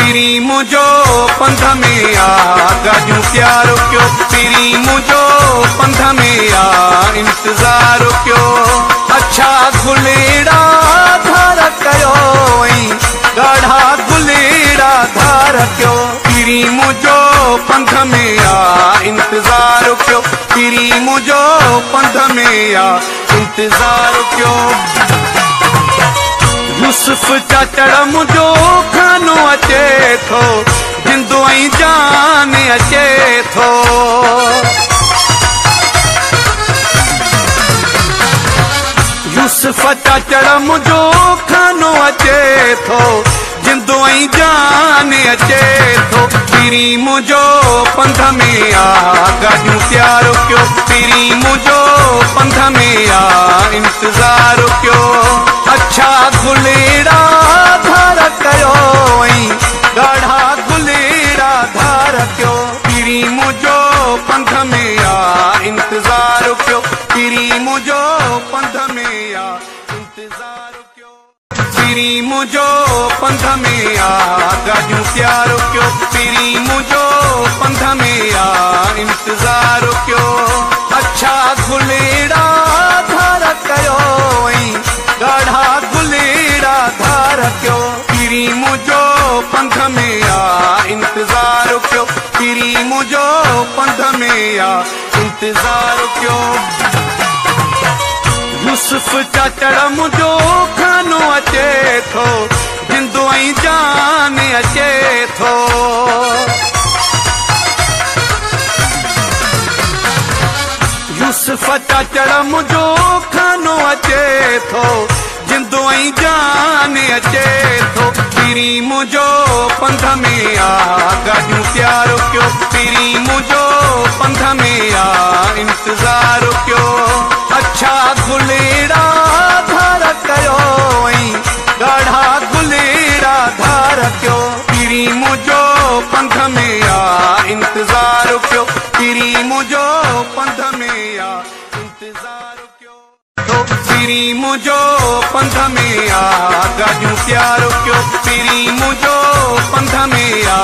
पीरी मुझो पंध में आ गाजू प्यारो क्यों पीरी मुझो पंध में आ इंतजार क्यों अच्छा गुलेड़ा धार कयो गाढ़ा गुलेड़ा धार क्यों पीरी मुझो पंध में आ इंतजार क्यों पीरी मुझो पंध में आ इंतजार क्यों यूसुफ चाचड़ मुझो खानो अचे थो जिंदो ऐं जान अचे थो यूसुफ चाचड़ मुझो खानो अचे थो जिंदो ऐं जान अचे थो पीरी मुझो पंध में आ गाजू प्यारो क्यों पीरी मुझो पंध में आ इंतजार क्यों अच्छा गुलेड़ा धार कयो गाढ़ा गुलेड़ा धार क्यों पीरी मुझो पंध में आ इंतजार क्यों पीरी मुझो पंध में आ इंतजार क्यों पीरी मुझो पंध में आ गाजू प्यारो क्यों पीरी मुझो पंध में आ इंतजार क्यों अच्छा गुलेड़ा धार कयो गाढ़ा गुलेड़ा धार क्यों पीरी मुझो पंध में आ इंतजार क्यों पीरी मुझो पंध में आ इंतजार क्यों यूसुफ चाचड़ मुझो खानो अचे थो जिंदो ऐं जान अचे थो यूसुफ चाचड़ मुझो खानो अचे थो जिंदो ऐं जान अचे थो पीरी मुझो पंध में आ गाजू प्यारो क्यों पीरी मुझो पंध में आ इंतजार क्यों अच्छा गुलेड़ा धार कयो गाढ़ा गुलेड़ा धार क्यों पीरी मुझो पंध में आ इंतजार क्यों पीरी मुझो पंध में आ इंतजार क्यों पीरी मुझो पंध में आ गाजू प्यारो क्यों पीरी मुझो पंध में आ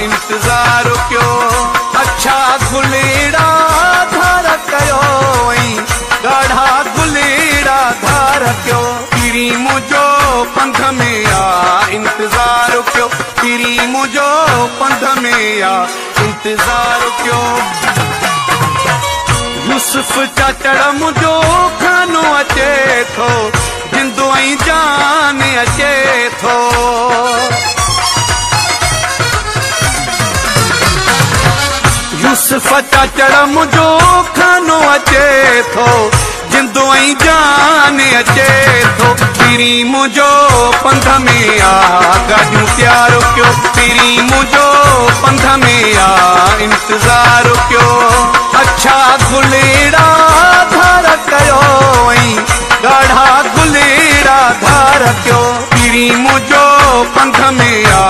इंतजार क्यों अच्छा गुलेड़ा धार कयो गाढ़ा गुलेड़ा धार क्यों पीरी मुझो पंध में आ इंतजार क्यों पीरी मुझो पंध में आ इंतजार क्यों यूसुफ चाचड़ मुझो खानो अचे थो जिंदो ऐं जान अचे थो यूसुफ चाचड़ मुझो खानो अचे थो जिंदो ऐं जान अचे थो पीरी मुझो पंध में आ गाजू प्यारो क्यों पीरी मुझो पंध में आ इंतजार क्यों अच्छा गुलेड़ा धार कयो गाढ़ा गुलेड़ा धार क्यों पीरी मुझो पंध में आ